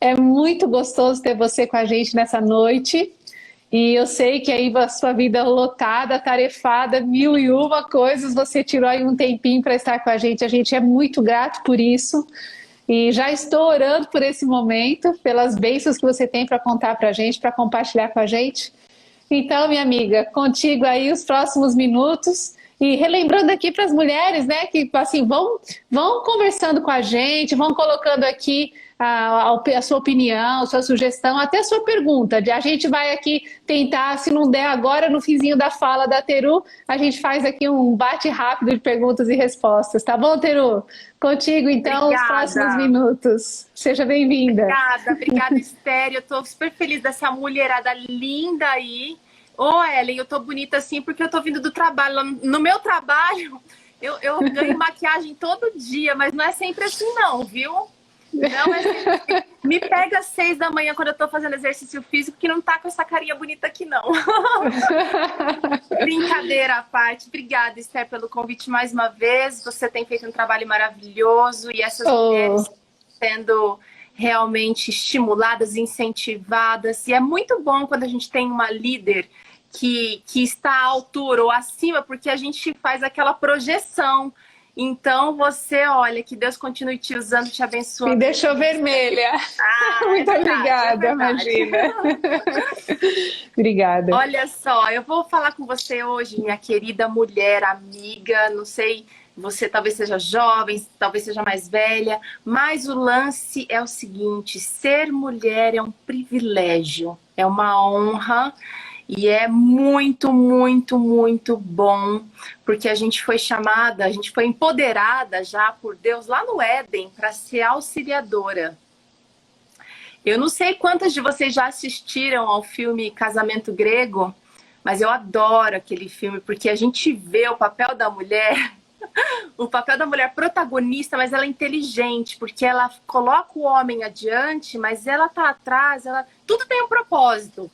É muito gostoso ter você com a gente nessa noite. E eu sei que aí a sua vida lotada, tarefada, mil e uma coisas, você tirou aí um tempinho para estar com a gente. A gente é muito grato por isso. E já estou orando por esse momento, pelas bênçãos que você tem para contar para a gente, para compartilhar com a gente. Então, minha amiga, contigo aí os próximos minutos. E relembrando aqui para as mulheres, né, que assim vão conversando com a gente, vão colocando aqui a sua opinião, sua sugestão, até a sua pergunta. A gente vai aqui tentar, se não der agora, no finzinho da fala da Teru, a gente faz aqui um bate rápido de perguntas e respostas, tá bom, Teru? Contigo, então, os próximos Obrigada. minutos. Seja bem-vinda. Obrigada, Esther. Eu tô super feliz dessa mulherada linda aí. Ô, Ellen, eu tô bonita assim porque eu tô vindo do trabalho. No meu trabalho, eu ganho maquiagem todo dia, mas não é sempre assim não, viu? Não é sempre assim. Me pega às 6 da manhã quando eu tô fazendo exercício físico que não tá com essa carinha bonita aqui, não. Brincadeira à parte. Obrigada, Esther, pelo convite mais uma vez. Você tem feito um trabalho maravilhoso e essas Oh. mulheres sendo realmente estimuladas, incentivadas. E é muito bom quando a gente tem uma líder que está à altura ou acima, porque a gente faz aquela projeção. Então, você, olha, que Deus continue te usando, te Me abençoando. deixou vermelha. Ah, é Muito verdade, é obrigada, verdade. imagina. Obrigada. Olha só, eu vou falar com você hoje, minha querida mulher, amiga, não sei, você talvez seja jovem, talvez seja mais velha, mas o lance é o seguinte: ser mulher é um privilégio, é uma honra e é muito, muito, muito bom, porque a gente foi chamada, a gente foi empoderada já por Deus lá no Éden para ser auxiliadora. Eu não sei quantas de vocês já assistiram ao filme Casamento Grego, mas eu adoro aquele filme porque a gente vê o papel da mulher, o papel da mulher protagonista, mas ela é inteligente, porque ela coloca o homem adiante, mas ela tá atrás, tudo tem um propósito.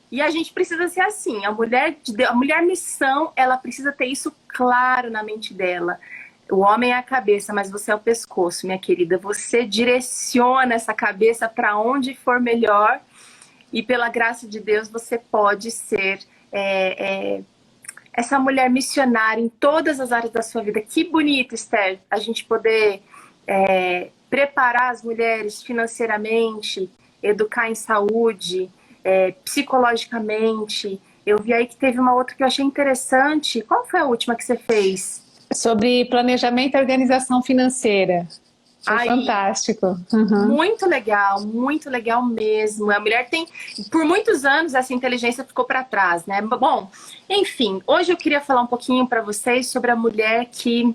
E a gente precisa ser assim, a mulher missão, ela precisa ter isso claro na mente dela. O homem é a cabeça, mas você é o pescoço, minha querida. Você direciona essa cabeça para onde for melhor e pela graça de Deus você pode ser essa mulher missionária em todas as áreas da sua vida. Que bonito, Esther, a gente poder preparar as mulheres financeiramente, educar em saúde, psicologicamente. Eu vi aí que teve uma outra que eu achei interessante. Qual foi a última que você fez? Sobre planejamento e organização financeira. Foi Aí, fantástico. Uhum. muito legal mesmo. A mulher tem, por muitos anos, essa inteligência ficou para trás, né? Bom, enfim, hoje eu queria falar um pouquinho para vocês sobre a mulher que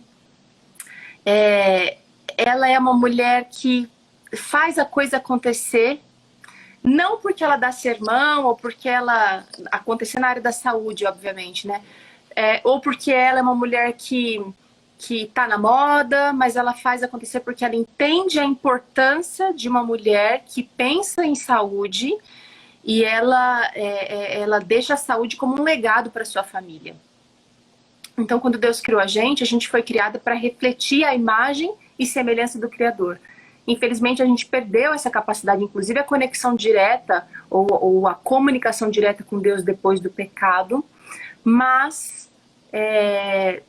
ela é uma mulher que faz a coisa acontecer, não porque ela dá sermão ou porque ela acontecer na área da saúde, obviamente, né? Ou porque ela é uma mulher que tá na moda, mas ela faz acontecer porque ela entende a importância de uma mulher que pensa em saúde e ela deixa a saúde como um legado para sua família. Então, quando Deus criou a gente foi criada para refletir a imagem e semelhança do Criador. Infelizmente, a gente perdeu essa capacidade, inclusive a conexão direta ou a comunicação direta com Deus depois do pecado, mas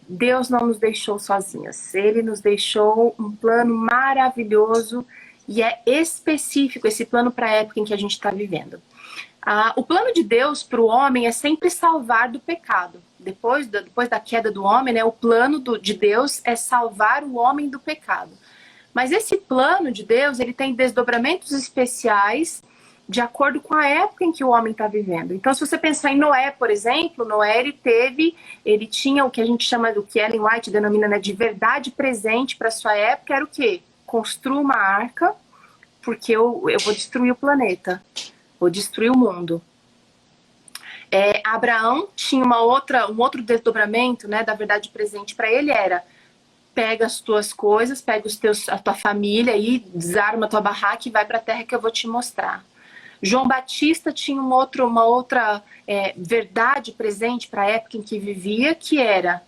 Deus não nos deixou sozinhas. Ele nos deixou um plano maravilhoso e é específico esse plano para a época em que a gente está vivendo. O plano de Deus para o homem é sempre salvar do pecado. Depois da queda do homem, né, o plano de Deus é salvar o homem do pecado. Mas esse plano de Deus, ele tem desdobramentos especiais de acordo com a época em que o homem está vivendo. Então, se você pensar em Noé, por exemplo, Noé ele tinha o que a gente chama, o que Ellen White denomina, né, de verdade presente para sua época, era o quê? Construa uma arca, porque eu vou destruir o planeta, vou destruir o mundo. Abraão tinha um outro desdobramento, né, da verdade presente para ele, era: pega as tuas coisas, pega a tua família e desarma a tua barraca e vai para a terra que eu vou te mostrar. João Batista tinha uma outra verdade presente para a época em que vivia, que era: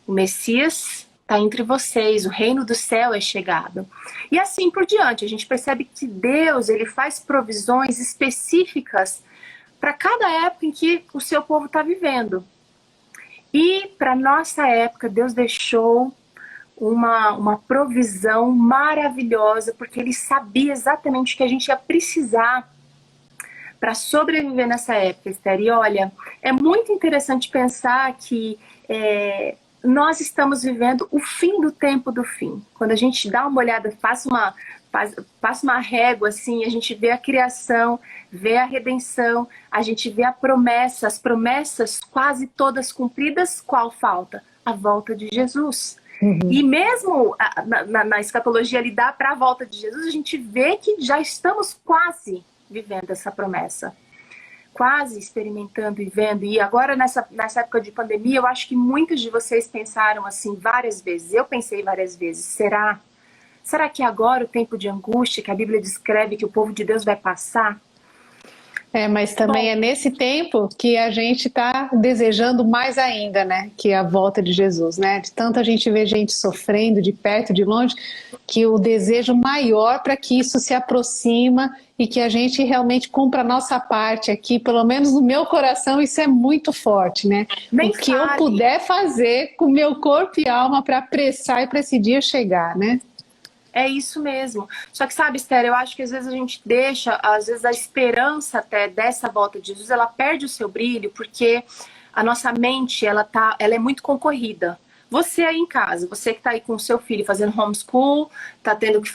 o Messias está entre vocês, o reino do céu é chegado. E assim por diante, a gente percebe que Deus, ele faz provisões específicas para cada época em que o seu povo está vivendo. E para nossa época, Deus deixou uma provisão maravilhosa, porque ele sabia exatamente o que a gente ia precisar para sobreviver nessa época, Esther. E olha, é muito interessante pensar que nós estamos vivendo o fim do tempo do fim. Quando a gente dá uma olhada, passa uma régua assim, a gente vê a criação, vê a redenção, a gente vê a promessa, as promessas quase todas cumpridas. Qual falta? A volta de Jesus. E mesmo na escatologia ali dá para a volta de Jesus, a gente vê que já estamos quase vivendo essa promessa, quase experimentando e vendo. E agora nessa época de pandemia, eu acho que muitos de vocês pensaram assim várias vezes. Eu pensei várias vezes, será que agora o tempo de angústia que a Bíblia descreve que o povo de Deus vai passar? Mas também é nesse tempo que a gente está desejando mais ainda, né? Que é a volta de Jesus, né? De tanto a gente vê gente sofrendo de perto, de longe, que o desejo maior para que isso se aproxima e que a gente realmente cumpra a nossa parte aqui, pelo menos no meu coração, isso é muito forte, né? Nem o que fale. eu puder fazer com meu corpo e alma para apressar e para esse dia chegar, né? É isso mesmo. Só que sabe, Esther, eu acho que às vezes a gente deixa, às vezes a esperança até dessa volta de Jesus, ela perde o seu brilho, porque a nossa mente, ela é muito concorrida. Você aí em casa, você que está aí com o seu filho fazendo homeschool, está tendo que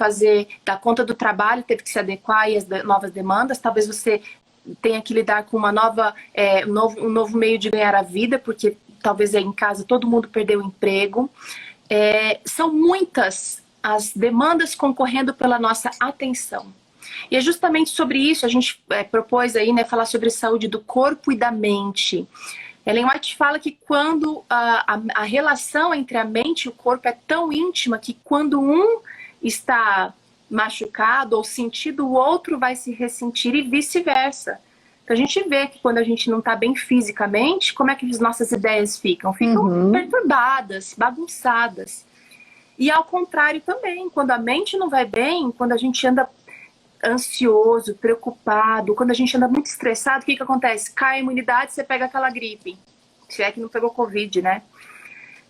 dar conta do trabalho, teve que se adequar às novas demandas, talvez você tenha que lidar com um novo meio de ganhar a vida, porque talvez aí em casa todo mundo perdeu o emprego. São muitas as demandas concorrendo pela nossa atenção. E é justamente sobre isso a gente propôs aí, né, falar sobre saúde do corpo e da mente. Ellen White fala que quando a relação entre a mente e o corpo é tão íntima que quando um está machucado ou sentido, o outro vai se ressentir e vice-versa. Então a gente vê que quando a gente não está bem fisicamente, como é que as nossas ideias ficam? Ficam perturbadas, bagunçadas. E ao contrário também, quando a mente não vai bem, quando a gente anda ansioso, preocupado, quando a gente anda muito estressado, o que acontece? Cai a imunidade, você pega aquela gripe. Se é que não pegou Covid, né?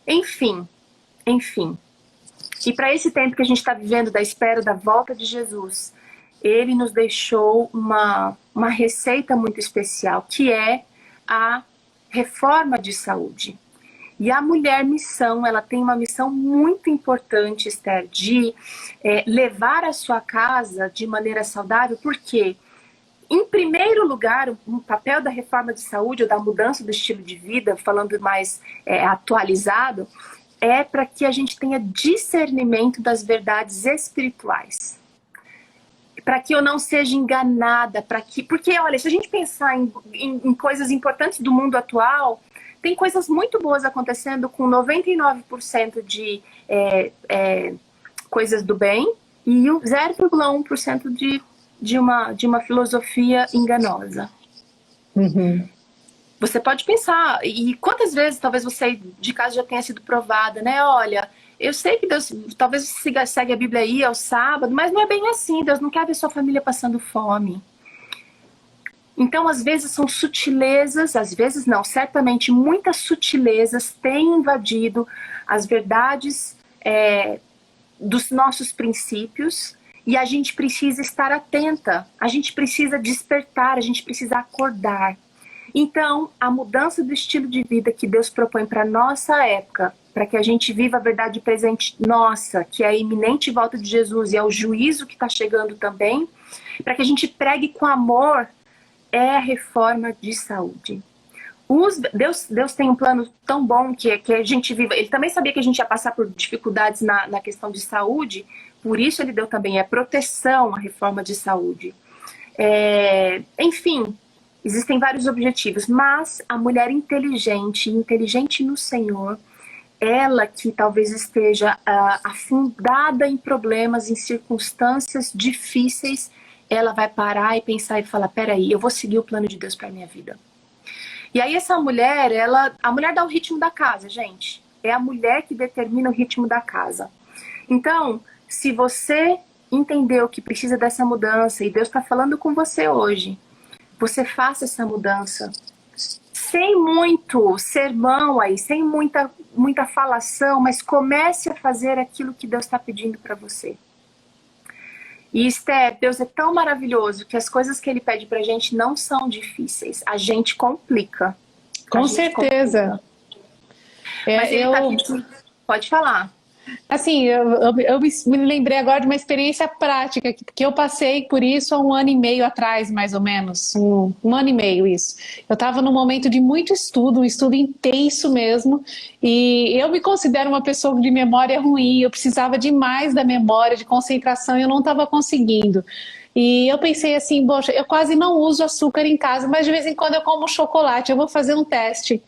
Enfim. E para esse tempo que a gente está vivendo da espera da volta de Jesus, ele nos deixou uma receita muito especial, que é a reforma de saúde. E a mulher missão, ela tem uma missão muito importante, Esther, de levar a sua casa de maneira saudável, porque, em primeiro lugar, o papel da reforma de saúde ou da mudança do estilo de vida, falando mais atualizado, é para que a gente tenha discernimento das verdades espirituais. Para que eu não seja enganada, porque, olha, se a gente pensar em coisas importantes do mundo atual, tem coisas muito boas acontecendo com 99% de coisas do bem e 0,1% de uma filosofia enganosa. Você pode pensar, e quantas vezes talvez você de casa já tenha sido provada, né? Olha, eu sei que Deus, talvez você segue a Bíblia aí ao sábado, mas não é bem assim, Deus não quer ver sua família passando fome. Então, às vezes são sutilezas, às vezes não, certamente muitas sutilezas têm invadido as verdades dos nossos princípios e a gente precisa estar atenta, a gente precisa despertar, a gente precisa acordar. Então, a mudança do estilo de vida que Deus propõe para a nossa época, para que a gente viva a verdade presente nossa, que é a iminente volta de Jesus e é o juízo que está chegando também, para que a gente pregue com amor, é a reforma de saúde. Deus tem um plano tão bom que a gente viva. Ele também sabia que a gente ia passar por dificuldades na questão de saúde, por isso ele deu também a proteção, a reforma de saúde. Enfim, existem vários objetivos, mas a mulher inteligente no Senhor, ela que talvez esteja afundada em problemas, em circunstâncias difíceis, ela vai parar e pensar e falar, peraí, eu vou seguir o plano de Deus para minha vida. E aí essa mulher, a mulher dá o ritmo da casa, gente. É a mulher que determina o ritmo da casa. Então, se você entendeu que precisa dessa mudança e Deus está falando com você hoje, você faça essa mudança. Sem muito sermão aí, sem muita falação, mas comece a fazer aquilo que Deus está pedindo para você. E Esther, Deus é tão maravilhoso que as coisas que Ele pede pra gente não são difíceis. A gente complica. Com certeza. Mas ele tá pedindo... Pode falar. Assim, eu me lembrei agora de uma experiência prática, que eu passei por isso há 1 ano e meio atrás, mais ou menos. Um ano e meio, isso. Eu estava num momento de muito estudo, um estudo intenso mesmo, e eu me considero uma pessoa de memória ruim, eu precisava demais da memória, de concentração, e eu não estava conseguindo. E eu pensei assim, poxa, eu quase não uso açúcar em casa, mas de vez em quando eu como chocolate, eu vou fazer um teste.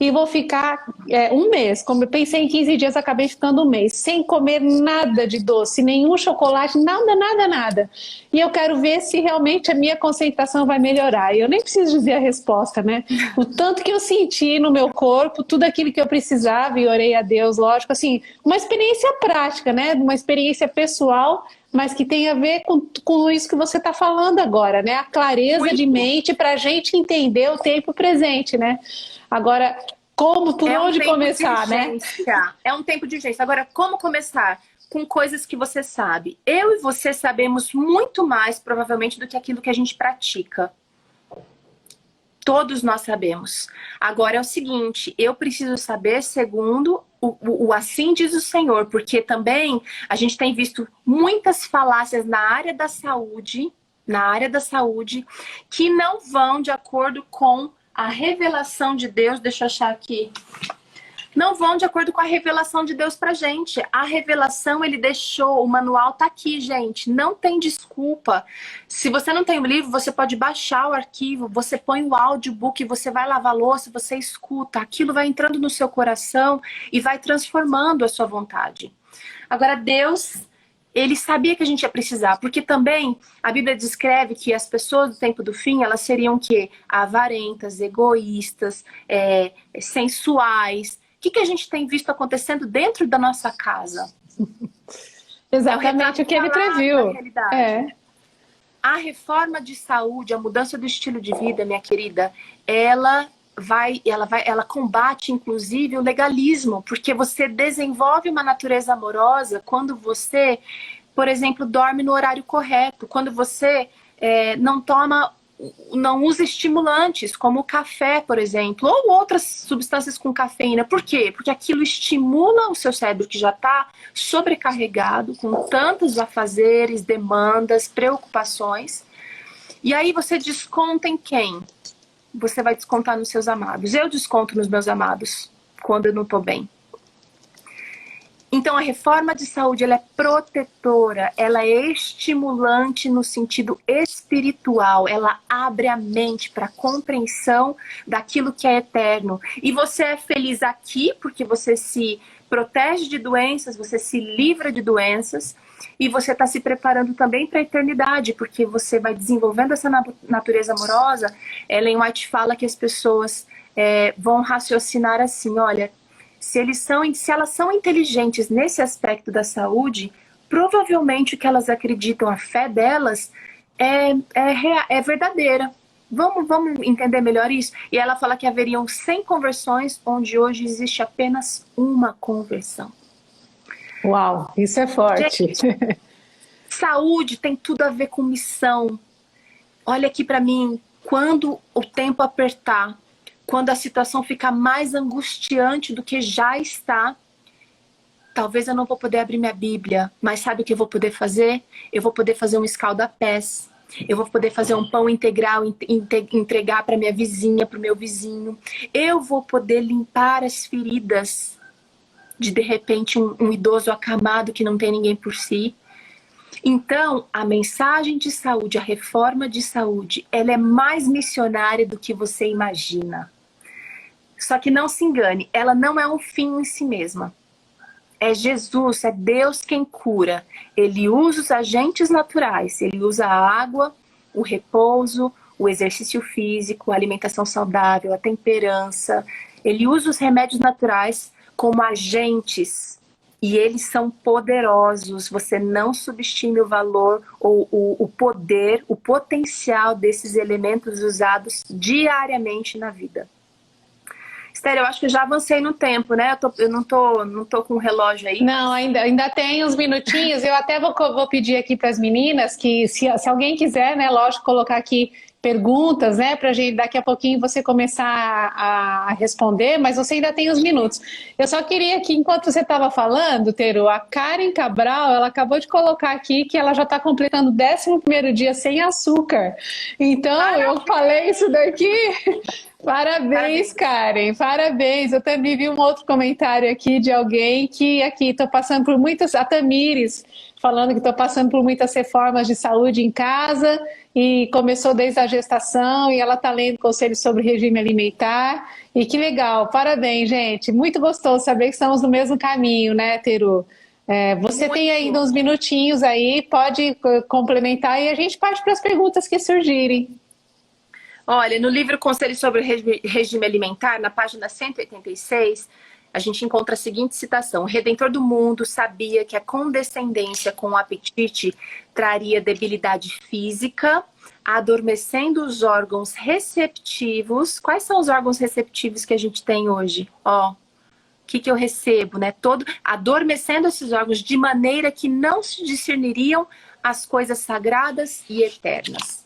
E vou ficar 1 mês. Como eu pensei em 15 dias, acabei ficando 1 mês. Sem comer nada de doce, nenhum chocolate, nada, nada, nada. E eu quero ver se realmente a minha concentração vai melhorar. E eu nem preciso dizer a resposta, né? O tanto que eu senti no meu corpo, tudo aquilo que eu precisava, e orei a Deus, lógico. Assim, uma experiência prática, né? Uma experiência pessoal, mas que tem a ver com isso que você está falando agora, né? A clareza de mente para a gente entender o tempo presente, né? Agora, por onde começar, né? É um tempo de urgência. Agora, como começar? Com coisas que você sabe. Eu e você sabemos muito mais, provavelmente, do que aquilo que a gente pratica. Todos nós sabemos. Agora é o seguinte, eu preciso saber segundo o assim diz o Senhor, porque também a gente tem visto muitas falácias na área da saúde, que não vão de acordo com a revelação de Deus. Deixa eu achar aqui. Não vão de acordo com a revelação de Deus pra gente. A revelação Ele deixou, o manual tá aqui, gente. Não tem desculpa. Se você não tem o livro, você pode baixar o arquivo, você põe o audiobook, você vai lavar a louça, você escuta. Aquilo vai entrando no seu coração e vai transformando a sua vontade. Agora, Deus, Ele sabia que a gente ia precisar, porque também a Bíblia descreve que as pessoas do tempo do fim, elas seriam o quê? Avarentas, egoístas, sensuais. O que a gente tem visto acontecendo dentro da nossa casa? Exatamente o que ele previu. A reforma de saúde, a mudança do estilo de vida, minha querida, ela combate, inclusive, o legalismo, porque você desenvolve uma natureza amorosa quando você, por exemplo, dorme no horário correto, quando você não usa estimulantes, como o café, por exemplo, ou outras substâncias com cafeína. Por quê? Porque aquilo estimula o seu cérebro, que já está sobrecarregado, com tantos afazeres, demandas, preocupações. E aí você desconta em quem? Você vai descontar nos seus amados. Eu desconto nos meus amados, quando eu não estou bem. Então, a reforma de saúde, ela é protetora, ela é estimulante no sentido espiritual, ela abre a mente para a compreensão daquilo que é eterno. E você é feliz aqui porque você se protege de doenças, você se livra de doenças, e você está se preparando também para a eternidade, porque você vai desenvolvendo essa natureza amorosa. Ellen White fala que as pessoas vão raciocinar assim, olha, se elas são inteligentes nesse aspecto da saúde, provavelmente o que elas acreditam, a fé delas, é verdadeira. Vamos entender melhor isso? E ela fala que haveriam 100 conversões, onde hoje existe apenas uma conversão. Uau, isso é forte. Gente, saúde tem tudo a ver com missão. Olha aqui para mim, quando o tempo apertar, quando a situação ficar mais angustiante do que já está, talvez eu não vou poder abrir minha Bíblia, mas sabe o que eu vou poder fazer? Eu vou poder fazer um escalda-pés, eu vou poder fazer um pão integral, entregar para minha vizinha, para o meu vizinho. Eu vou poder limpar as feridas de repente, um idoso acamado que não tem ninguém por si. Então, a mensagem de saúde, a reforma de saúde, ela é mais missionária do que você imagina. Só que não se engane, ela não é um fim em si mesma. É Jesus, é Deus quem cura. Ele usa os agentes naturais, ele usa a água, o repouso, o exercício físico, a alimentação saudável, a temperança. Ele usa os remédios naturais como agentes. E eles são poderosos. Você não subestime o valor ou o poder, o potencial desses elementos usados diariamente na vida. Esther, eu acho que eu já avancei no tempo, né? Eu não tô com o relógio aí. Não, ainda tem uns minutinhos. Eu até vou pedir aqui para as meninas que, se alguém quiser, né, lógico, colocar aqui perguntas, né, para a gente daqui a pouquinho você começar a responder, mas você ainda tem uns minutos. Eu só queria que, enquanto você estava falando, Teru, a Karen Cabral, ela acabou de colocar aqui que ela já está completando o 11º dia sem açúcar. Então, eu falei isso daqui. Parabéns, Karen, parabéns. Eu também vi um outro comentário aqui de alguém que aqui estou passando por muitas, a Tamires, falando que estou passando por muitas reformas de saúde em casa e começou desde a gestação e ela está lendo conselhos sobre regime alimentar. E que legal, parabéns, gente. Muito gostoso saber que estamos no mesmo caminho, né, Teru? Você Muito. tem ainda uns minutinhos aí, pode complementar e a gente parte para as perguntas que surgirem. Olha, no livro Conselhos sobre Regime Alimentar, na página 186, a gente encontra a seguinte citação: o Redentor do mundo sabia que a condescendência com o apetite traria debilidade física, adormecendo os órgãos receptivos. Quais são os órgãos receptivos que a gente tem hoje? O que eu recebo, né? Adormecendo esses órgãos de maneira que não se discerniriam as coisas sagradas e eternas.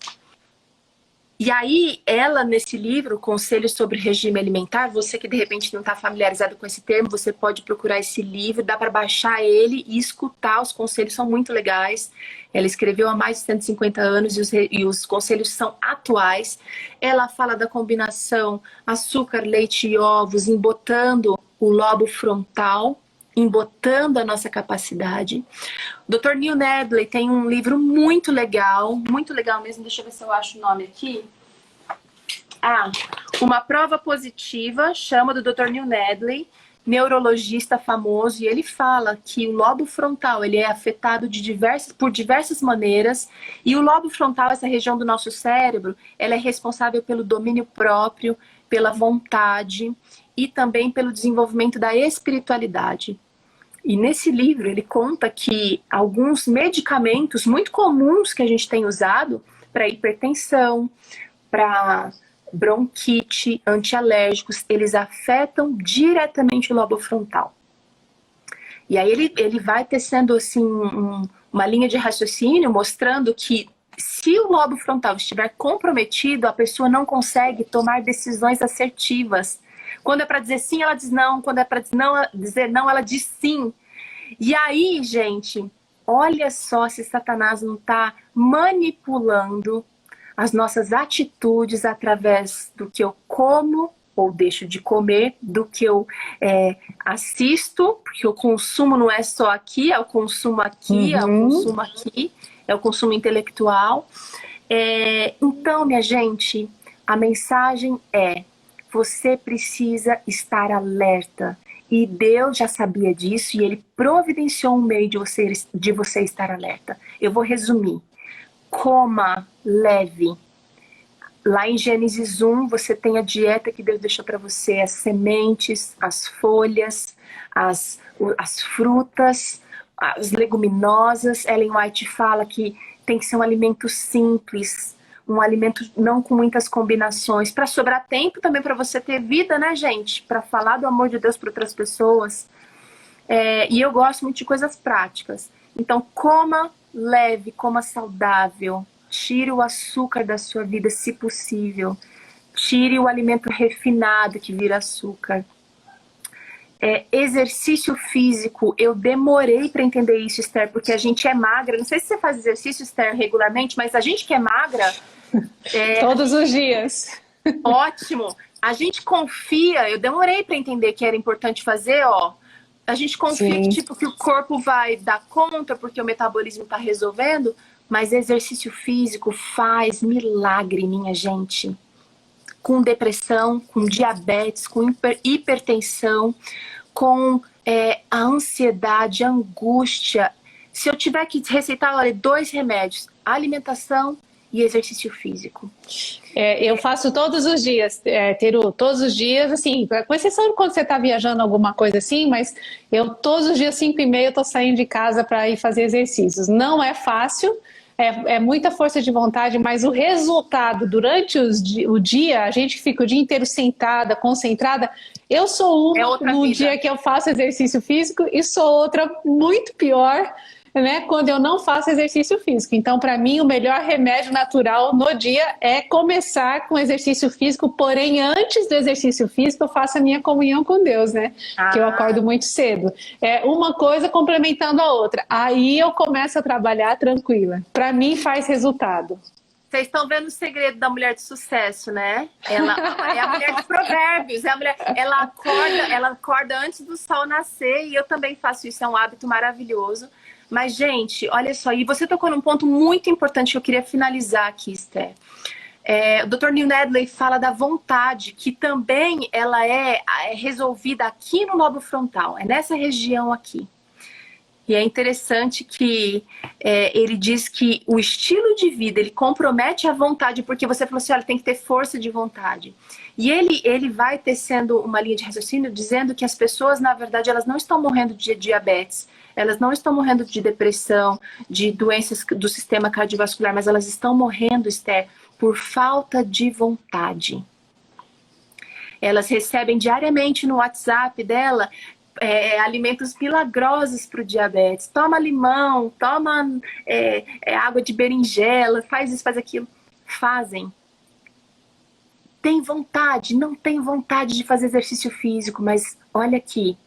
E aí, ela, nesse livro, Conselhos sobre Regime Alimentar, você que de repente não está familiarizado com esse termo, você pode procurar esse livro, dá para baixar ele e escutar, os conselhos são muito legais. Ela escreveu há mais de 150 anos e os conselhos são atuais. Ela fala da combinação açúcar, leite e ovos, embotando o lobo frontal, embotando a nossa capacidade. O Dr. Neil Nedley tem um livro muito legal mesmo, deixa eu ver se eu acho o nome aqui. Uma prova positiva, chama do Dr. Neil Nedley, neurologista famoso, e ele fala que o lobo frontal ele é afetado por diversas maneiras, e o lobo frontal, essa região do nosso cérebro, ela é responsável pelo domínio próprio, pela vontade e também pelo desenvolvimento da espiritualidade. E nesse livro ele conta que alguns medicamentos muito comuns que a gente tem usado para hipertensão, para bronquite, antialérgicos, eles afetam diretamente o lobo frontal. E aí ele vai tecendo assim uma linha de raciocínio mostrando que se o lobo frontal estiver comprometido, a pessoa não consegue tomar decisões assertivas. Quando é para dizer sim, ela diz não. Quando é para dizer não, ela diz sim. E aí, gente, olha só se Satanás não está manipulando as nossas atitudes através do que eu como ou deixo de comer, do que eu assisto, porque o consumo não é só aqui, é o consumo aqui, é o consumo aqui, é o consumo intelectual. Então, minha gente, a mensagem é: você precisa estar alerta. E Deus já sabia disso e Ele providenciou um meio de você estar alerta. Eu vou resumir. Coma leve. Lá em Gênesis 1, você tem a dieta que Deus deixou para você: as sementes, as folhas, as frutas, as leguminosas. Ellen White fala que tem que ser um alimento simples, um alimento não com muitas combinações, para sobrar tempo também para você ter vida, né, gente? Para falar do amor de Deus para outras pessoas. E eu gosto muito de coisas práticas. Então, coma leve, coma saudável. Tire o açúcar da sua vida, se possível. Tire o alimento refinado que vira açúcar. Exercício físico, eu demorei para entender isso, Esther, porque a gente é magra. Não sei se você faz exercício, Esther, regularmente, mas a gente que é magra... Todos os dias. Ótimo. A gente confia, eu demorei para entender que era importante fazer, a gente confia que o corpo vai dar conta porque o metabolismo está resolvendo, mas exercício físico faz milagre, minha gente. Com depressão, com diabetes, com hipertensão, com a ansiedade, a angústia. Se eu tiver que receitar, olha, 2 remédios: alimentação e exercício físico? Eu faço todos os dias, Teru, todos os dias, assim, com exceção de quando você está viajando alguma coisa assim, mas eu todos os dias, 5h30, eu tô saindo de casa para ir fazer exercícios. Não é fácil, é muita força de vontade, mas o resultado durante o dia, a gente fica o dia inteiro sentada, concentrada. Eu sou uma no dia que eu faço exercício físico e sou outra muito pior, né, quando eu não faço exercício físico. Então, para mim, o melhor remédio natural no dia é começar com exercício físico, porém, antes do exercício físico, eu faço a minha comunhão com Deus, né? Que eu acordo muito cedo. É uma coisa complementando a outra. Aí eu começo a trabalhar tranquila. Para mim, faz resultado. Vocês estão vendo o segredo da mulher de sucesso, né? Ela é a mulher de provérbios, ela acorda antes do sol nascer, e eu também faço isso, é um hábito maravilhoso. Mas, gente, olha só, e você tocou num ponto muito importante que eu queria finalizar aqui, Esther. O Dr. Neil Nedley fala da vontade, que também ela é resolvida aqui no lobo frontal, é nessa região aqui. E é interessante que ele diz que o estilo de vida, ele compromete a vontade, porque você falou assim, olha, tem que ter força de vontade. E ele vai tecendo uma linha de raciocínio dizendo que as pessoas, na verdade, elas não estão morrendo de diabetes, elas não estão morrendo de depressão, de doenças do sistema cardiovascular, mas elas estão morrendo, Esther, por falta de vontade. Elas recebem diariamente no WhatsApp dela alimentos milagrosos para o diabetes. Toma limão, toma água de berinjela, faz isso, faz aquilo. Fazem. Tem vontade, não tem vontade de fazer exercício físico, mas olha aqui,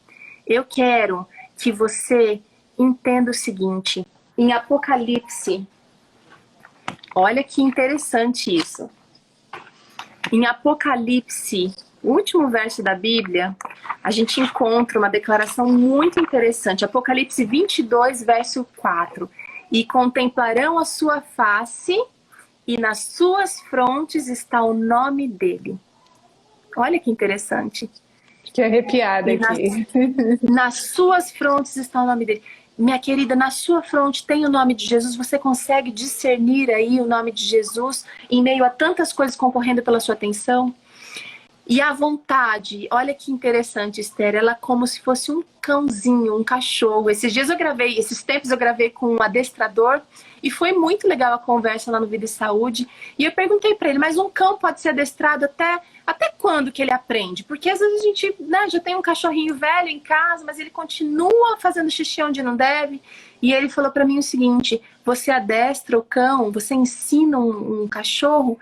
eu quero que você entenda o seguinte, em Apocalipse, olha que interessante isso. Em Apocalipse, o último verso da Bíblia, a gente encontra uma declaração muito interessante. Apocalipse 22, verso 4. E contemplarão a sua face, e nas suas frontes está o nome dele. Olha que interessante. Fiquei arrepiada aqui. Nas suas frontes está o nome dele. Minha querida, na sua fronte tem o nome de Jesus. Você consegue discernir aí o nome de Jesus em meio a tantas coisas concorrendo pela sua atenção? E a vontade, olha que interessante, Esther, ela é como se fosse um cãozinho, um cachorro. Esses tempos eu gravei com um adestrador e foi muito legal a conversa lá no Vida e Saúde. E eu perguntei para ele, mas um cão pode ser adestrado até quando que ele aprende? Porque às vezes a gente já tem um cachorrinho velho em casa, mas ele continua fazendo xixi onde não deve. E ele falou para mim o seguinte, você adestra o cão, você ensina um cachorro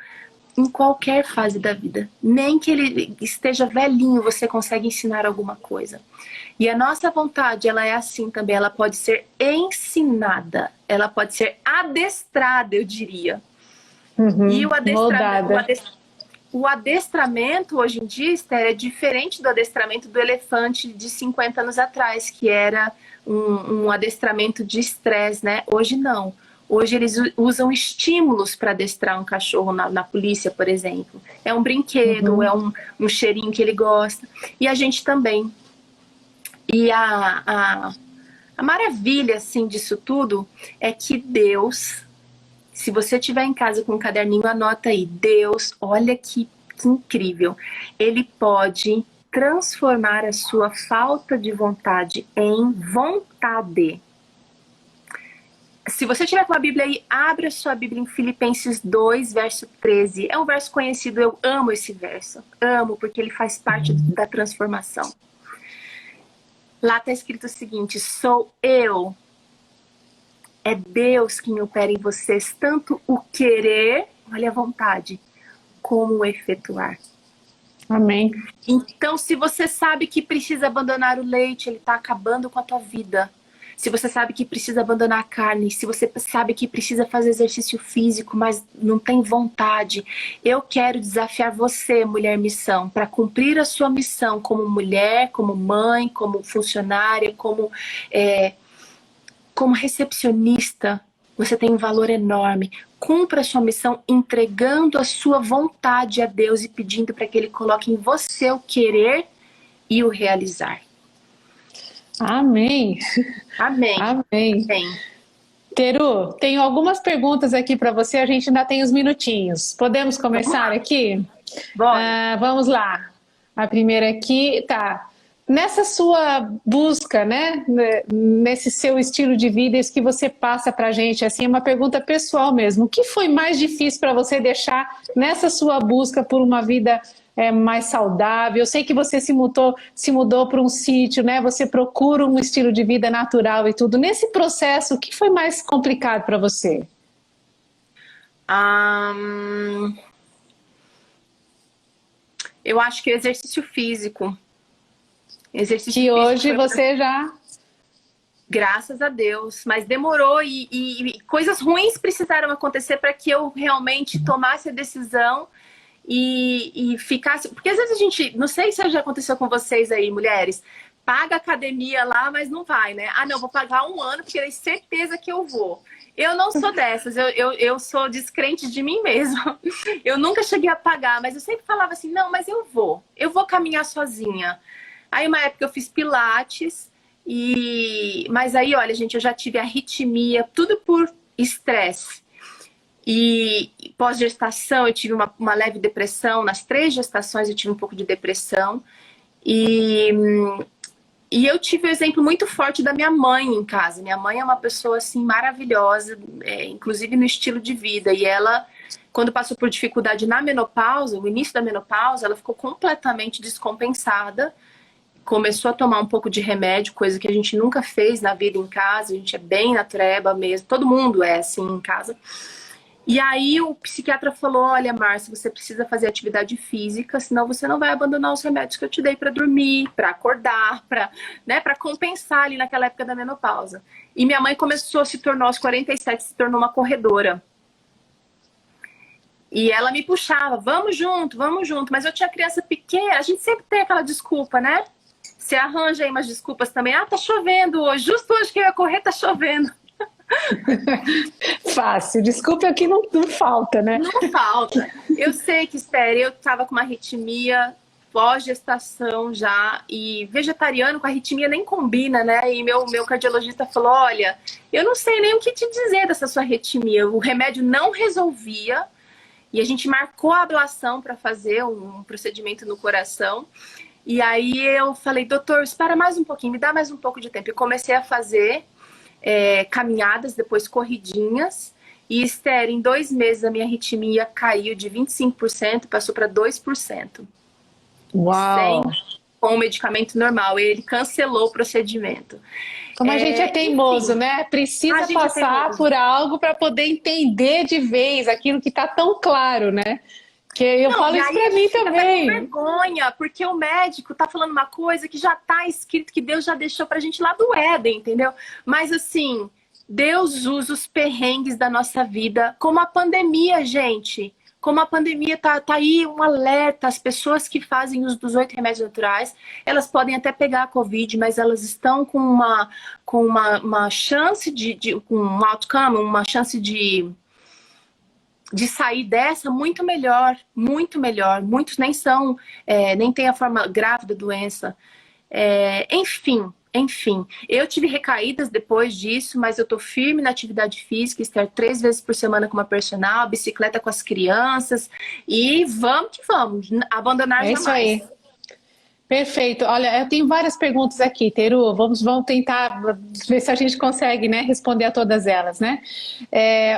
em qualquer fase da vida. Nem que ele esteja velhinho, você consegue ensinar alguma coisa. E a nossa vontade, ela é assim também. Ela pode ser ensinada. Ela pode ser adestrada, eu diria. E o adestramento, hoje em dia, Esther, é diferente do adestramento do elefante de 50 anos atrás, que era um adestramento de estresse, né? Hoje não. Hoje eles usam estímulos para adestrar um cachorro na polícia, por exemplo. É um brinquedo, é um cheirinho que ele gosta. E a gente também. E a maravilha, assim, disso tudo é que Deus, se você estiver em casa com um caderninho, anota aí. Deus, olha que incrível. Ele pode transformar a sua falta de vontade em vontade. Se você tiver com a Bíblia aí, abra sua Bíblia em Filipenses 2, verso 13. É um verso conhecido, eu amo esse verso. Amo, porque ele faz parte da transformação. Lá está escrito o seguinte, sou eu. É Deus quem opera em vocês, tanto o querer, olha a vontade, como o efetuar. Amém. Então, se você sabe que precisa abandonar o leite, ele está acabando com a tua vida. Se você sabe que precisa abandonar a carne, se você sabe que precisa fazer exercício físico, mas não tem vontade, eu quero desafiar você, mulher missão, para cumprir a sua missão como mulher, como mãe, como funcionária, como recepcionista. Você tem um valor enorme. Cumpra a sua missão entregando a sua vontade a Deus e pedindo para que Ele coloque em você o querer e o realizar. Amém. Amém. Amém. Amém. Teru, tenho algumas perguntas aqui para você, a gente ainda tem uns minutinhos. Podemos Vamos começar lá, aqui? bora. Vamos lá. A primeira aqui, tá. Nessa sua busca, né, nesse seu estilo de vida, isso que você passa para a gente, assim, é uma pergunta pessoal mesmo. O que foi mais difícil para você deixar nessa sua busca por uma vida mais saudável? Eu sei que você se mudou para um sítio, né? Você procura um estilo de vida natural e tudo. Nesse processo, o que foi mais complicado para você? Ahn, eu acho que o exercício físico. Exercício Que físico hoje foi, você já... graças a Deus, mas demorou e coisas ruins precisaram acontecer para que eu realmente tomasse a decisão e ficasse. Porque às vezes a gente, não sei se já aconteceu com vocês aí, mulheres, paga academia lá, mas não vai, né? Ah, não, vou pagar um ano porque eu tenho certeza que eu vou. Eu não sou dessas, eu sou descrente de mim mesma. Eu nunca cheguei a pagar, mas eu sempre falava assim: não, mas eu vou caminhar sozinha. Aí, uma época, eu fiz pilates, mas aí, olha, gente, eu já tive arritmia, tudo por estresse. E pós-gestação, eu tive uma leve depressão. Nas 3 gestações, eu tive um pouco de depressão. E, e eu tive um exemplo muito forte da minha mãe em casa. Minha mãe é uma pessoa, assim, maravilhosa, inclusive no estilo de vida. E ela, quando passou por dificuldade na menopausa, o início da menopausa, ela ficou completamente descompensada. Começou a tomar um pouco de remédio, coisa que a gente nunca fez na vida em casa. A gente é bem natureba mesmo. Todo mundo é assim em casa. E aí o psiquiatra falou: olha, Márcia, você precisa fazer atividade física, senão você não vai abandonar os remédios que eu te dei para dormir, para acordar, para compensar ali naquela época da menopausa. E minha mãe começou, se tornou aos 47, se tornou uma corredora. E ela me puxava: vamos junto, vamos junto. Mas eu tinha criança pequena, a gente sempre tem aquela desculpa, né? Você arranja aí umas desculpas também. Ah, tá chovendo hoje, justo hoje que eu ia correr, tá chovendo. Fácil, desculpa, aqui não falta, né? Não falta. Eu sei que, Esther, eu tava com uma arritmia pós-gestação já, e vegetariano com arritmia nem combina, né? E meu cardiologista falou: olha, eu não sei nem o que te dizer dessa sua arritmia. O remédio não resolvia, e a gente marcou a ablação para fazer um procedimento no coração. E aí eu falei: doutor, espera mais um pouquinho, me dá mais um pouco de tempo. E comecei a fazer caminhadas, depois corridinhas. E, Esther, em 2 meses a minha arritmia caiu de 25%, passou para 2%. Uau! Com o medicamento normal. Ele cancelou o procedimento. Como a gente é teimoso, Enfim, né? a Precisa gente é passar teimoso. por algo para poder entender de vez aquilo que está tão claro, né? Que eu Não, falo e isso aí a para mim gente fica até com também. vergonha, porque o médico tá falando uma coisa que já tá escrito, que Deus já deixou pra gente lá do Éden, entendeu? Mas assim, Deus usa os perrengues da nossa vida, como a pandemia, gente. Como a pandemia tá aí um alerta. As pessoas que fazem uso dos 8 remédios naturais, elas podem até pegar a Covid, mas elas estão com uma chance com um outcome, uma chance de sair dessa muito melhor, muito melhor. Muitos nem são, nem tem a forma grave da doença. Enfim, eu tive recaídas depois disso, mas eu tô firme na atividade física, estar 3 vezes por semana com uma personal, bicicleta com as crianças, e vamos que vamos, abandonar É isso jamais. aí. Perfeito. Olha, eu tenho várias perguntas aqui, Teru. Vamos tentar ver se a gente consegue, né, responder a todas elas, né?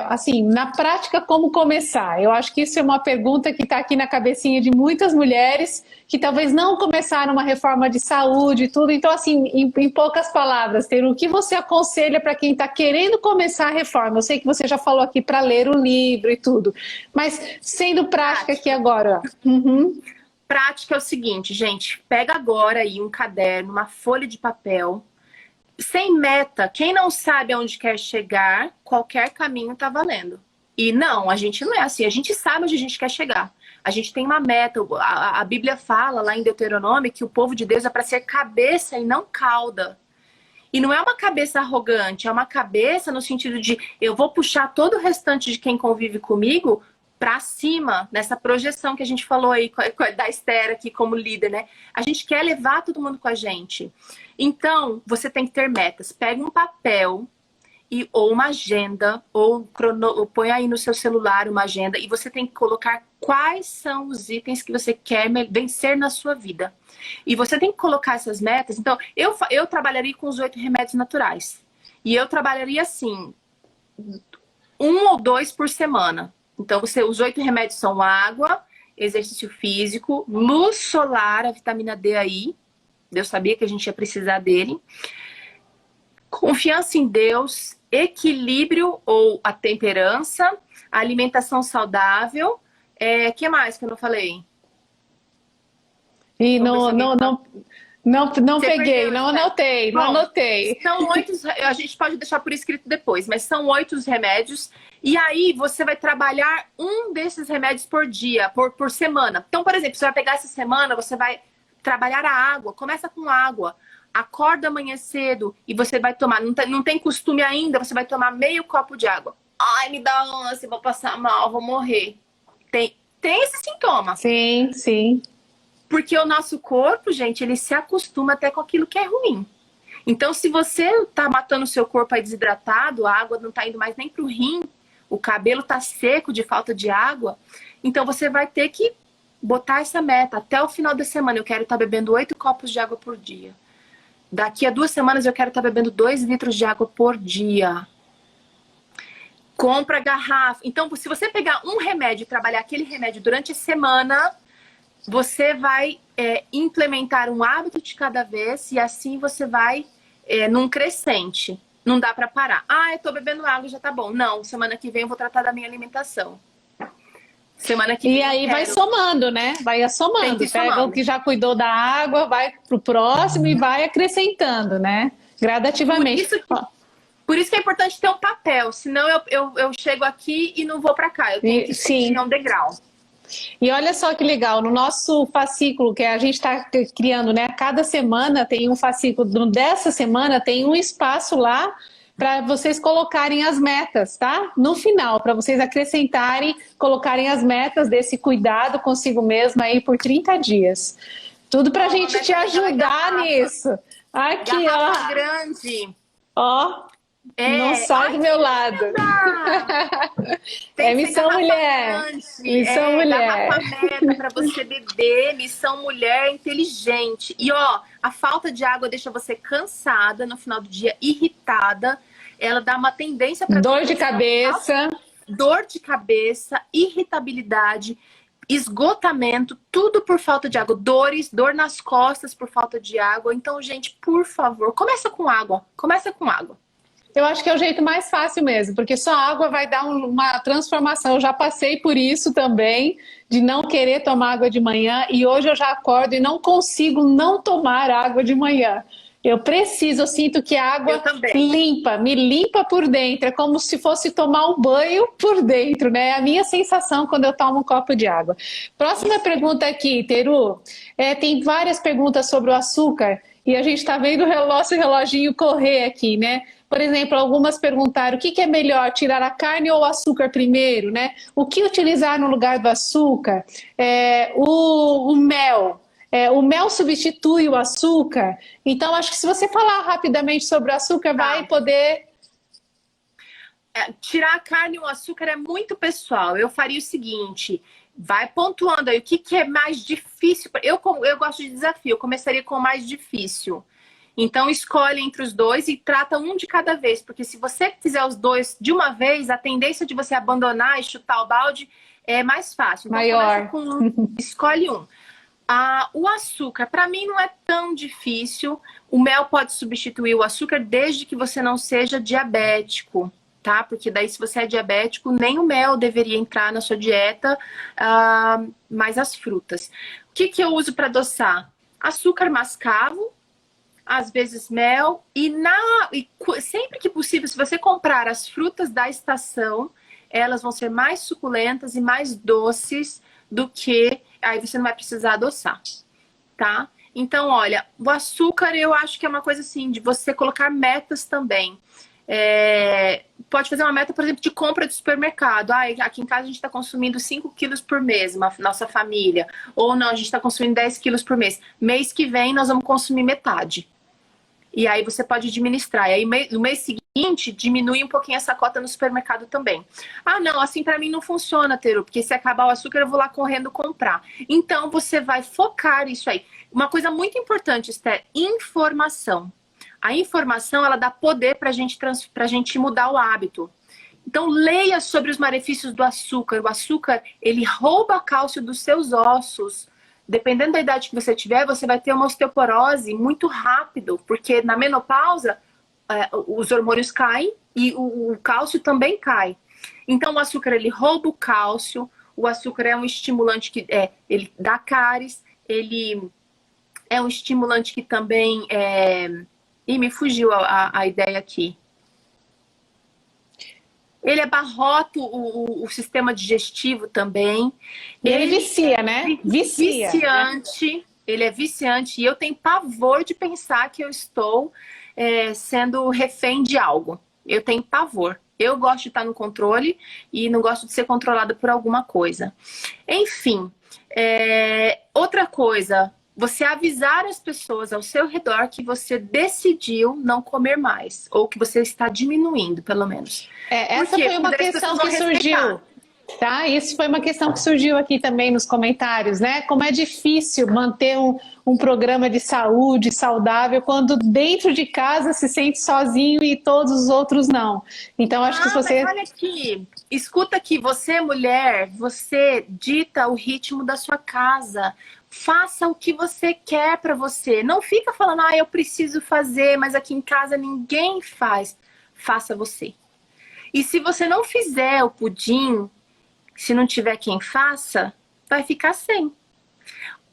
Assim, na prática, como começar? Eu acho que isso é uma pergunta que está aqui na cabecinha de muitas mulheres que talvez não começaram uma reforma de saúde e tudo. Então, assim, em poucas palavras, Teru, o que você aconselha para quem está querendo começar a reforma? Eu sei que você já falou aqui para ler o livro e tudo, mas sendo prática aqui agora. Uhum. Prática é o seguinte, gente, pega agora aí um caderno, uma folha de papel, sem meta. Quem não sabe aonde quer chegar, qualquer caminho tá valendo. E não, a gente não é assim, a gente sabe onde a gente quer chegar. A gente tem uma meta. A Bíblia fala lá em Deuteronômio que o povo de Deus é para ser cabeça e não cauda. E não é uma cabeça arrogante, é uma cabeça no sentido de eu vou puxar todo o restante de quem convive comigo para cima, nessa projeção que a gente falou aí da Esther aqui como líder, né? A gente quer levar todo mundo com a gente. Então, você tem que ter metas. Pega um papel ou uma agenda, ou põe aí no seu celular uma agenda, e você tem que colocar quais são os itens que você quer vencer na sua vida. E você tem que colocar essas metas. Então, eu trabalharia com os 8 remédios naturais. E eu trabalharia assim, 1 ou 2 por semana. Então, os 8 remédios são água, exercício físico, luz solar, a vitamina D aí. Eu sabia que a gente ia precisar dele. Confiança em Deus, equilíbrio ou a temperança, alimentação saudável. Que mais que eu não falei? E não peguei, não anotei, não Bom, anotei. São 8, a gente pode deixar por escrito depois, mas são 8 os remédios. E aí você vai trabalhar um desses remédios por dia, por semana. Então, por exemplo, você vai pegar essa semana, você vai trabalhar a água. Começa com água. Acorda amanhã cedo e você vai tomar. Não tem costume ainda, você vai tomar meio copo de água. Ai, me dá ânsia, vou passar mal, vou morrer. Tem esse sintoma. Sim, sim. Porque o nosso corpo, gente, ele se acostuma até com aquilo que é ruim. Então, se você tá matando o seu corpo aí desidratado, a água não tá indo mais nem pro rim, o cabelo tá seco de falta de água, então você vai ter que botar essa meta. Até o final da semana eu quero estar bebendo 8 copos de água por dia. Daqui a 2 semanas eu quero estar bebendo 2 litros de água por dia. Compra garrafa. Então, se você pegar um remédio e trabalhar aquele remédio durante a semana, você vai implementar um hábito de cada vez e assim você vai num crescente. Não dá pra parar. Ah, eu tô bebendo água, já tá bom. Não, semana que vem eu vou tratar da minha alimentação. Semana que vem. E aí vai somando, né? Vai somando. Pega o que já cuidou da água, vai pro próximo e vai acrescentando, né? Gradativamente. Por isso que é importante ter um papel, senão eu chego aqui e não vou pra cá. Eu tenho que seguir um degrau. E olha só que legal, no nosso fascículo que a gente está criando, né? Cada semana tem um fascículo, dessa semana tem um espaço lá para vocês colocarem as metas, tá? No final, para vocês acrescentarem, colocarem as metas desse cuidado consigo mesma aí por 30 dias. Tudo para a gente te ajudar nisso. Aqui, garrafa ó. grande. Ó. Não sai do meu lado. Missão mulher. Missão mulher. Garrafa meta para você beber. Missão mulher inteligente. E ó, a falta de água deixa você cansada no final do dia, irritada. Ela dá uma tendência para dor de cabeça. Dor de cabeça, irritabilidade, esgotamento, tudo por falta de água. Dor nas costas por falta de água. Então, gente, por favor, começa com água. Começa com água. Eu acho que é o jeito mais fácil mesmo, porque só a água vai dar uma transformação. Eu já passei por isso também, de não querer tomar água de manhã, e hoje eu já acordo e não consigo não tomar água de manhã. Eu sinto que a água me limpa por dentro, é como se fosse tomar um banho por dentro, né? É a minha sensação quando eu tomo um copo de água. Próxima pergunta aqui, Teru. Tem várias perguntas sobre o açúcar, e a gente está vendo o nosso reloginho correr aqui, né? Por exemplo, algumas perguntaram o que é melhor, tirar a carne ou o açúcar primeiro, né? O que utilizar no lugar do açúcar? O mel. O mel substitui o açúcar. Então, acho que se você falar rapidamente sobre o açúcar, vai poder... Tirar a carne e o açúcar é muito pessoal. Eu faria o seguinte... Vai pontuando aí. O que é mais difícil? Eu gosto de desafio. Eu começaria com o mais difícil. Então, escolhe entre os dois e trata um de cada vez. Porque se você fizer os dois de uma vez, a tendência de você abandonar e chutar o balde é mais fácil. Então, maior. Escolhe um. O açúcar, para mim, não é tão difícil. O mel pode substituir o açúcar desde que você não seja diabético. Tá? Porque daí, se você é diabético, nem o mel deveria entrar na sua dieta, mas as frutas. O que eu uso para adoçar? Açúcar mascavo, às vezes mel, e sempre que possível, se você comprar as frutas da estação, elas vão ser mais suculentas e mais doces do que... Aí você não vai precisar adoçar, tá? Então, olha, o açúcar eu acho que é uma coisa assim, de você colocar metas também. Pode fazer uma meta, por exemplo, de compra de supermercado. Aqui em casa a gente está consumindo 5 quilos por mês, nossa família. Ou não, a gente está consumindo 10 quilos por mês. Mês que vem nós vamos consumir metade. E aí você pode administrar. E aí no mês seguinte seguinte, diminui um pouquinho essa cota no supermercado também. Ah, não, assim para mim não funciona, Teru, porque se acabar o açúcar eu vou lá correndo comprar. Então você vai focar isso aí. Uma coisa muito importante, Esther, informação. A informação, ela dá poder pra gente mudar o hábito. Então leia sobre os malefícios do açúcar. O açúcar, ele rouba cálcio dos seus ossos. Dependendo da idade que você tiver, você vai ter uma osteoporose muito rápido, porque na menopausa os hormônios caem e o cálcio também cai. Então o açúcar, ele rouba o cálcio, o açúcar é um estimulante que ele dá cáries, ele é um estimulante que também Ih, me fugiu a ideia aqui. Ele abarrota o sistema digestivo também. Ele vicia, né? Vicia. Viciante. Né? Ele é viciante. E eu tenho pavor de pensar que eu estou sendo refém de algo. Eu tenho pavor. Eu gosto de estar no controle e não gosto de ser controlada por alguma coisa. Enfim, outra coisa, você avisar as pessoas ao seu redor que você decidiu não comer mais, ou que você está diminuindo, pelo menos. Essa foi uma questão que surgiu. Tá? Isso foi uma questão que surgiu aqui também nos comentários, né? Como é difícil manter um programa de saúde saudável quando dentro de casa se sente sozinho e todos os outros não. Então, acho que se você... Mas olha aqui, escuta aqui, você mulher, você dita o ritmo da sua casa. Faça o que você quer para você. Não fica falando, eu preciso fazer, mas aqui em casa ninguém faz. Faça você. E se você não fizer o pudim, se não tiver quem faça, vai ficar sem.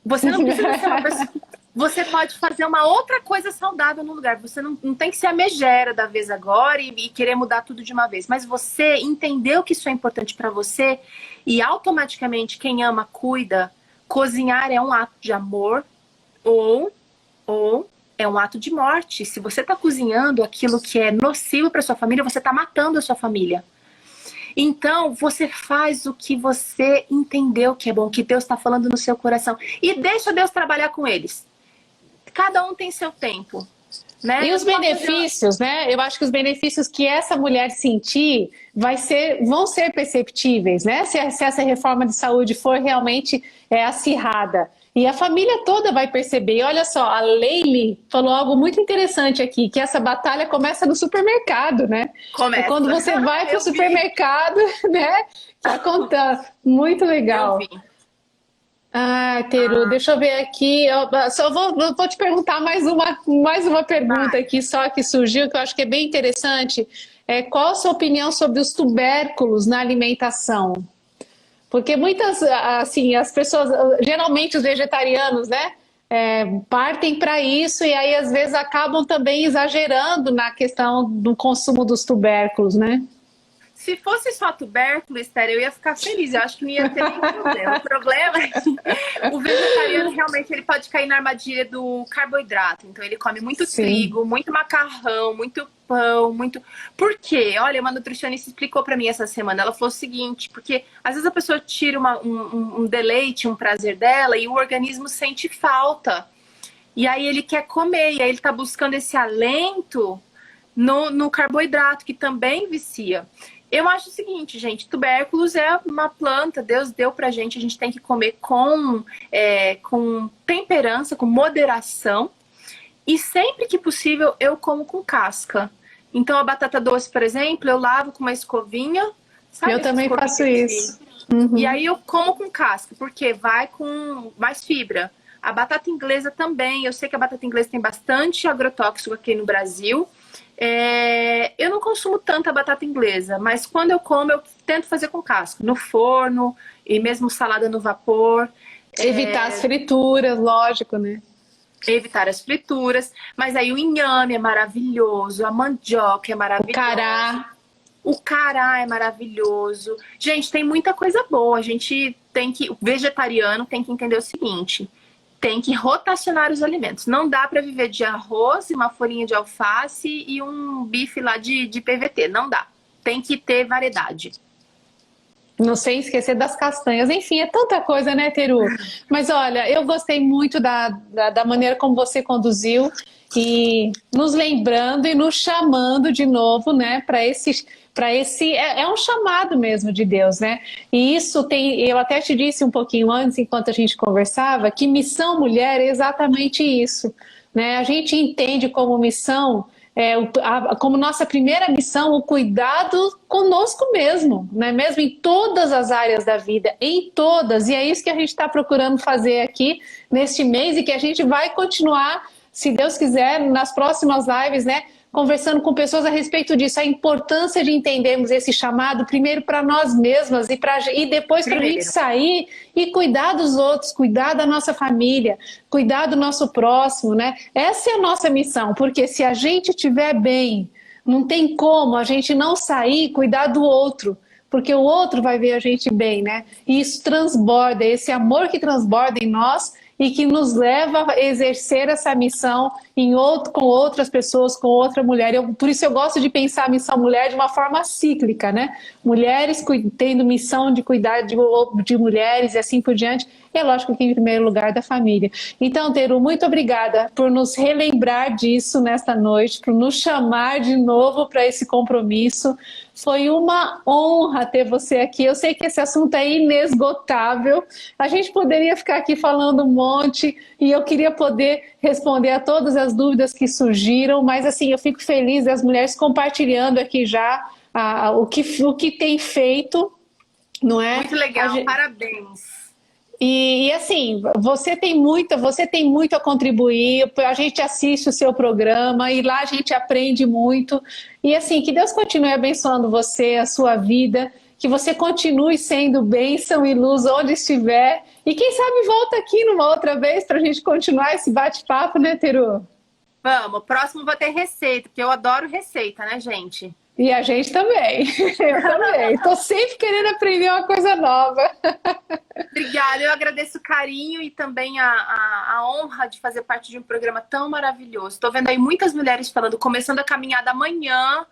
Você não precisa ser uma pessoa... Você pode fazer uma outra coisa saudável no lugar. Você não tem que ser a megera da vez agora e querer mudar tudo de uma vez. Mas você entendeu que isso é importante para você e automaticamente quem ama, cuida. Cozinhar é um ato de amor ou é um ato de morte. Se você está cozinhando aquilo que é nocivo para sua família, você está matando a sua família. Então, você faz o que você entendeu que é bom, que Deus está falando no seu coração. E deixa Deus trabalhar com eles. Cada um tem seu tempo. Né? E os benefícios, né? Eu acho que os benefícios que essa mulher sentir vão ser perceptíveis, né? Se essa reforma de saúde for realmente acirrada. E a família toda vai perceber. E olha só, a Leile falou algo muito interessante aqui, que essa batalha começa no supermercado, né? Começa. É quando você vai para o supermercado, né? Que acontece. Muito legal. Eu vi. Teru, deixa eu ver aqui. Eu só vou te perguntar mais uma pergunta aqui, só que surgiu, que eu acho que é bem interessante. Qual a sua opinião sobre os tubérculos na alimentação? Porque muitas, assim, as pessoas, geralmente os vegetarianos, né, partem para isso e aí às vezes acabam também exagerando na questão do consumo dos tubérculos, né? Se fosse só tubérculo, Esther, eu ia ficar feliz. Eu acho que não ia ter nenhum problema. O problema é que o vegetariano realmente ele pode cair na armadilha do carboidrato. Então ele come muito trigo, muito macarrão, muito pão, muito... Por quê? Olha, uma nutricionista explicou pra mim essa semana. Ela falou o seguinte, porque às vezes a pessoa tira um deleite, um prazer dela e o organismo sente falta. E aí ele quer comer, e aí ele tá buscando esse alento no carboidrato, que também vicia. Eu acho o seguinte, gente, tubérculos é uma planta, Deus deu pra gente, a gente tem que comer com temperança, com moderação. E sempre que possível, eu como com casca. Então, a batata doce, por exemplo, eu lavo com uma escovinha. Sabe, eu também faço isso. Uhum. E aí eu como com casca, porque vai com mais fibra. A batata inglesa também, eu sei que a batata inglesa tem bastante agrotóxico aqui no Brasil. Eu não consumo tanta batata inglesa, mas quando eu como, eu tento fazer com casca. No forno, e mesmo salada no vapor. Evitar as frituras, lógico, né? Evitar as frituras. Mas aí o inhame é maravilhoso, a mandioca é maravilhosa. O cará é maravilhoso. Gente, tem muita coisa boa. O vegetariano tem que entender o seguinte: tem que rotacionar os alimentos. Não dá para viver de arroz e uma folhinha de alface e um bife lá de PVT. Não dá. Tem que ter variedade. Não sem esquecer das castanhas. Enfim, é tanta coisa, né, Teru? Mas olha, eu gostei muito da maneira como você conduziu e nos lembrando e nos chamando de novo, né, é um chamado mesmo de Deus, né? E isso tem, eu até te disse um pouquinho antes, enquanto a gente conversava, que missão mulher é exatamente isso, né? A gente entende como missão como nossa primeira missão, o cuidado conosco mesmo, né? Mesmo em todas as áreas da vida, em todas, e é isso que a gente está procurando fazer aqui neste mês e que a gente vai continuar, se Deus quiser, nas próximas lives, né? Conversando com pessoas a respeito disso, a importância de entendermos esse chamado, primeiro para nós mesmas e depois para a gente sair e cuidar dos outros, cuidar da nossa família, cuidar do nosso próximo, né? Essa é a nossa missão, porque se a gente estiver bem, não tem como a gente não sair e cuidar do outro, porque o outro vai ver a gente bem, né? E isso transborda, esse amor que transborda em nós e que nos leva a exercer essa missão com outras pessoas, com outra mulher. Por isso eu gosto de pensar a missão mulher de uma forma cíclica, né? Mulheres tendo missão de cuidar de mulheres e assim por diante. E é lógico que em primeiro lugar da família. Então, Teru, muito obrigada por nos relembrar disso nesta noite, por nos chamar de novo para esse compromisso. Foi uma honra ter você aqui. Eu sei que esse assunto é inesgotável. A gente poderia ficar aqui falando um monte e eu queria poder responder a todas as dúvidas que surgiram, mas assim, eu fico feliz das mulheres compartilhando aqui já o que tem feito, não é? Muito legal, parabéns. E assim, você tem muito a contribuir, a gente assiste o seu programa e lá a gente aprende muito. E assim, que Deus continue abençoando você, a sua vida, que você continue sendo bênção e luz onde estiver. E quem sabe volta aqui numa outra vez para a gente continuar esse bate-papo, né, Teru? Vamos, próximo vou ter receita, porque eu adoro receita, né, gente? E a gente também. Eu também. Estou sempre querendo aprender uma coisa nova. Obrigada, eu agradeço o carinho e também a honra de fazer parte de um programa tão maravilhoso. Estou vendo aí muitas mulheres falando, começando a caminhada amanhã,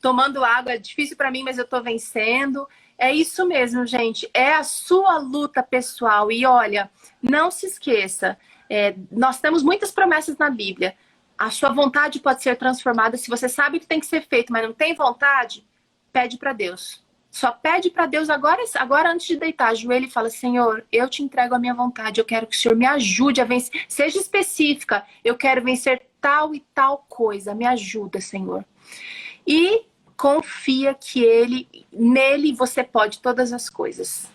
tomando água, é difícil para mim, mas eu estou vencendo. É isso mesmo, gente, é a sua luta pessoal. E olha, não se esqueça, nós temos muitas promessas na Bíblia. A sua vontade pode ser transformada. Se você sabe que tem que ser feito, mas não tem vontade, pede para Deus. Só pede para Deus agora antes de deitar, ajoelha e fala: Senhor, eu te entrego a minha vontade, eu quero que o Senhor me ajude a vencer. Seja específica, eu quero vencer tal e tal coisa, me ajuda, Senhor. E confia que nele você pode todas as coisas.